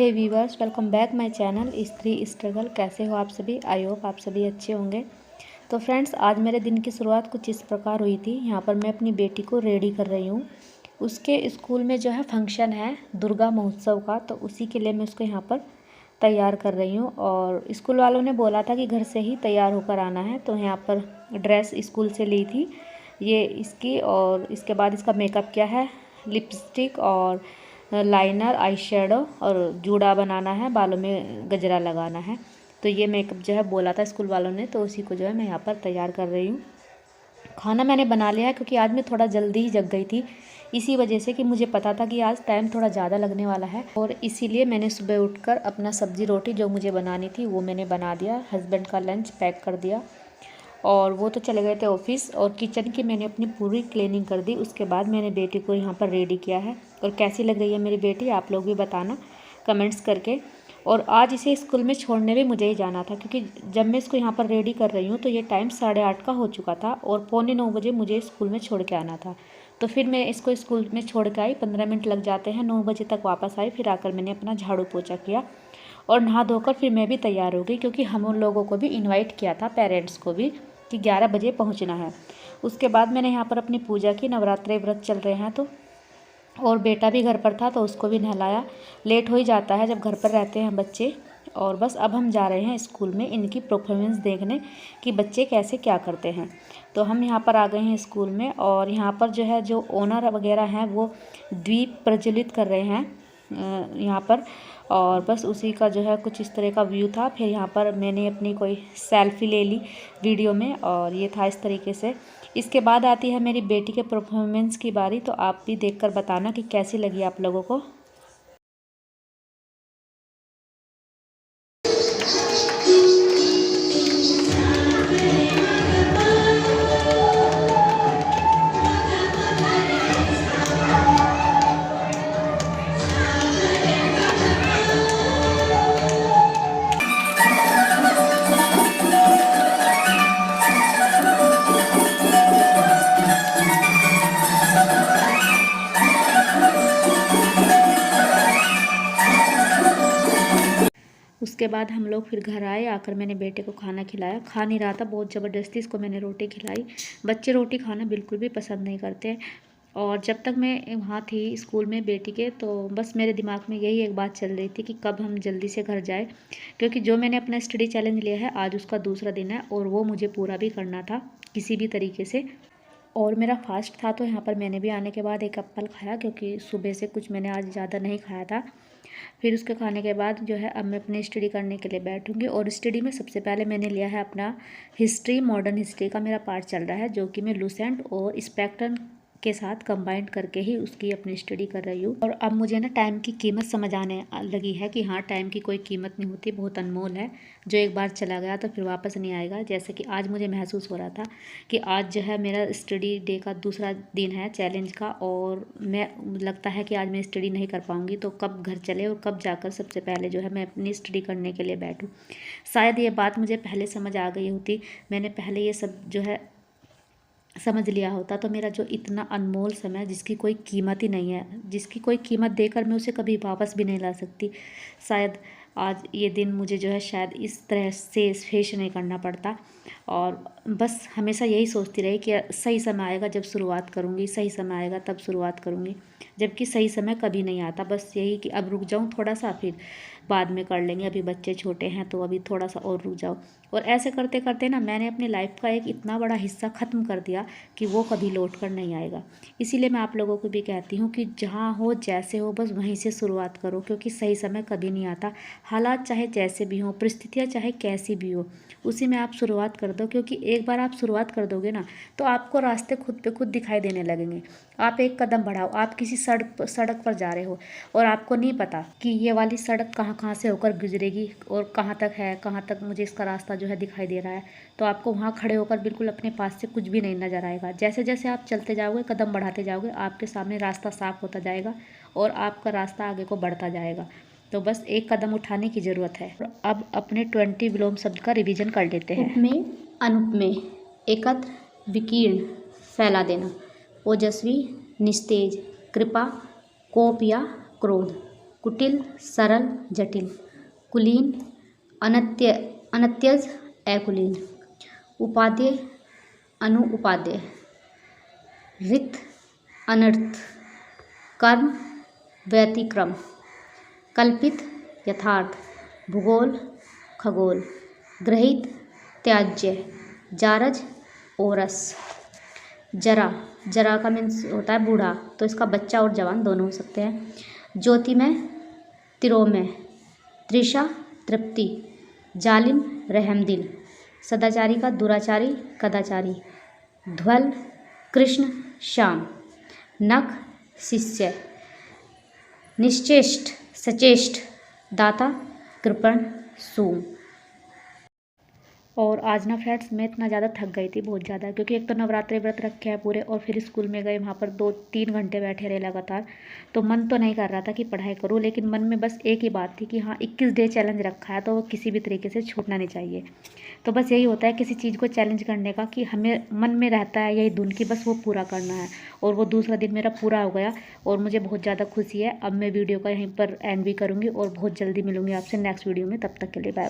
Hey viewers, welcome back my channel Stree struggle. कैसे हो आप सभी? आई होप आप सभी अच्छे होंगे। तो फ्रेंड्स, आज मेरे दिन की शुरुआत कुछ इस प्रकार हुई थी। यहाँ पर मैं अपनी बेटी को रेडी कर रही हूँ। उसके स्कूल में जो है फंक्शन है दुर्गा महोत्सव का, तो उसी के लिए मैं उसको यहाँ पर तैयार कर रही हूँ। और स्कूल वालों ने बोला था कि घर से ही तैयार होकर आना है, तो यहाँ पर ड्रेस स्कूल से ली थी ये इसकी। और इसके बाद इसका मेकअप क्या है, लिपस्टिक और लाइनर, आई शेडो और जूड़ा बनाना है, बालों में गजरा लगाना है। तो ये मेकअप जो है बोला था स्कूल वालों ने, तो उसी को जो है मैं यहाँ पर तैयार कर रही हूँ। खाना मैंने बना लिया है क्योंकि आज मैं थोड़ा जल्दी ही जग गई थी, इसी वजह से कि मुझे पता था कि आज टाइम थोड़ा ज़्यादा लगने वाला है। और इसीलिए मैंने सुबह उठकर अपना सब्ज़ी रोटी जो मुझे बनानी थी वो मैंने बना दिया। हस्बैंड का लंच पैक कर दिया और वो तो चले गए थे ऑफिस। और किचन की मैंने अपनी पूरी क्लीनिंग कर दी। उसके बाद मैंने बेटी को यहाँ पर रेडी किया है। और कैसी लग रही है मेरी बेटी, आप लोग भी बताना कमेंट्स करके। और आज इसे स्कूल में छोड़ने भी मुझे ही जाना था, क्योंकि जब मैं इसको यहाँ पर रेडी कर रही हूँ तो ये टाइम 8:30 का हो चुका था और 8:45 बजे मुझे स्कूल में छोड़ के आना था। तो फिर मैं इसको स्कूल में छोड़ के आई, 15 मिनट लग जाते हैं, 9 बजे तक वापस आई। फिर आकर मैंने अपना झाड़ू पोछा किया और नहा धोकर फिर मैं भी तैयार हो गई, क्योंकि हम उन लोगों को भी इन्वाइट किया था, पेरेंट्स को भी, कि 11 बजे पहुंचना है। उसके बाद मैंने यहाँ पर अपनी पूजा की। नवरात्रि व्रत चल रहे हैं तो, और बेटा भी घर पर था तो उसको भी नहलाया। लेट हो ही जाता है जब घर पर रहते हैं बच्चे। और बस अब हम जा रहे हैं स्कूल में इनकी परफॉर्मेंस देखने कि बच्चे कैसे क्या करते हैं। तो हम यहाँ पर आ गए हैं स्कूल में। और यहाँ पर जो है जो ओनर वगैरह हैं वो दीप प्रज्वलित कर रहे हैं यहाँ पर। और बस उसी का जो है कुछ इस तरह का व्यू था। फिर यहाँ पर मैंने अपनी कोई सेल्फी ले ली वीडियो में, और ये था इस तरीके से। इसके बाद आती है मेरी बेटी के परफॉर्मेंस की बारी, तो आप भी देखकर बताना कि कैसी लगी आप लोगों को। उसके बाद हम लोग फिर घर आए। आकर मैंने बेटे को खाना खिलाया। खा नहीं रहा था, बहुत ज़बरदस्ती इसको मैंने रोटी खिलाई। बच्चे रोटी खाना बिल्कुल भी पसंद नहीं करते। और जब तक मैं वहाँ थी स्कूल में बेटी के, तो बस मेरे दिमाग में यही एक बात चल रही थी कि कब हम जल्दी से घर जाए, क्योंकि जो मैंने अपना स्टडी चैलेंज लिया है आज उसका दूसरा दिन है और वो मुझे पूरा भी करना था किसी भी तरीके से। और मेरा फास्ट था, तो यहाँ पर मैंने भी आने के बाद एक एप्पल खाया, क्योंकि सुबह से कुछ मैंने आज ज़्यादा नहीं खाया था। फिर उसके खाने के बाद जो है अब मैं अपनी स्टडी करने के लिए बैठूंगी। और स्टडी में सबसे पहले मैंने लिया है अपना हिस्ट्री, मॉडर्न हिस्ट्री का मेरा पार्ट चल रहा है, जो कि मैं लूसेंट और स्पेक्ट्रम के साथ कंबाइंड करके ही उसकी अपनी स्टडी कर रही हूँ। और अब मुझे ना टाइम की कीमत समझ आने लगी है कि हाँ, टाइम की कोई कीमत नहीं होती, बहुत अनमोल है। जो एक बार चला गया तो फिर वापस नहीं आएगा। जैसे कि आज मुझे महसूस हो रहा था कि आज जो है मेरा स्टडी डे का दूसरा दिन है चैलेंज का, और मैं लगता है कि आज मैं स्टडी नहीं कर पाऊँगी। तो कब घर चले और कब जाकर सबसे पहले जो है मैं अपनी स्टडी करने के लिए बैठूँ। शायद ये बात मुझे पहले समझ आ गई होती, मैंने पहले ये सब जो है समझ लिया होता, तो मेरा जो इतना अनमोल समय जिसकी कोई कीमत ही नहीं है, जिसकी कोई कीमत देकर मैं उसे कभी वापस भी नहीं ला सकती, शायद आज ये दिन मुझे जो है शायद इस तरह से फेस नहीं करना पड़ता। और बस हमेशा यही सोचती रही कि सही समय आएगा जब शुरुआत करूँगी, सही समय आएगा तब शुरुआत करूँगी, जबकि सही समय कभी नहीं आता। बस यही कि अब रुक जाऊँ थोड़ा सा, फिर बाद में कर लेंगे, अभी बच्चे छोटे हैं तो अभी थोड़ा सा और रुक जाओ। और ऐसे करते करते ना मैंने अपनी लाइफ का एक इतना बड़ा हिस्सा ख़त्म कर दिया कि वो कभी लौट कर नहीं आएगा। इसीलिए मैं आप लोगों को भी कहती हूँ कि जहाँ हो जैसे हो बस वहीं से शुरुआत करो, क्योंकि सही समय कभी नहीं आता। हालात चाहे जैसे भी हों, परिस्थितियाँ चाहे कैसी भी हो, उसी में आप शुरुआत कर दो, क्योंकि एक बार आप शुरुआत कर दोगे ना तो आपको रास्ते खुद पे खुद दिखाई देने लगेंगे। आप एक कदम बढ़ाओ, आप किसी सड़क पर जा रहे हो और आपको नहीं पता कि ये वाली सड़क कहाँ कहाँ से होकर गुजरेगी और कहाँ तक है, कहाँ तक मुझे इसका रास्ता जो है दिखाई दे रहा है, तो आपको वहाँ खड़े होकर बिल्कुल अपने पास से कुछ भी नहीं नज़र आएगा। जैसे जैसे आप चलते जाओगे, कदम बढ़ाते जाओगे, आपके सामने रास्ता साफ होता जाएगा और आपका रास्ता आगे को बढ़ता जाएगा। तो बस एक कदम उठाने की ज़रूरत है। अब अपने 20 विलोम शब्द का रिवीजन कर लेते हैं। उपमेय, अनुपमेय, एकत्र, विकीर्ण, फैला देना, ओजस्वी, निस्तेज, कृपा, कोप या क्रोध। कुटिल सरल जटिल, कुलीन अनत्यज अकुलीन, उपादेय अनुउपादेय, रित अनर्थ, कर्म व्यतिक्रम, कल्पित यथार्थ, भूगोल खगोल, ग्रहित त्याज्य, जारज ओरस, जरा जरा का मीन्स होता है बूढ़ा, तो इसका बच्चा और जवान दोनों हो सकते हैं। ज्योतिमय तिरोमय, तृषा तृप्ति, जालिम रहमदिल, सदाचारी का दुराचारी कदाचारी, ध्वल कृष्ण श्याम, नख शिष्य, निश्चेष्ट सचेष्ट, दाता कृपण सूम। और आज ना फ्रेंड्स मैं इतना ज़्यादा थक गई थी, बहुत ज़्यादा, क्योंकि एक तो नवरात्रि व्रत रखे हैं पूरे और फिर स्कूल में गए, वहाँ पर 2-3 घंटे बैठे रहे लगातार। तो मन तो नहीं कर रहा था कि पढ़ाई करूँ, लेकिन मन में बस एक ही बात थी कि हाँ 21 डे चैलेंज रखा है तो वो किसी भी तरीके से छूटना नहीं चाहिए। तो बस यही होता है किसी चीज़ को चैलेंज करने का, कि हमें मन में रहता है यही धुन की बस वो पूरा करना है। और वो दूसरा दिन मेरा पूरा हो गया और मुझे बहुत ज़्यादा खुशी है। अब मैं वीडियो का यहीं पर एंड भी करूँगी और बहुत जल्दी मिलूँगी आपसे नेक्स्ट वीडियो में। तब तक के लिए बाय।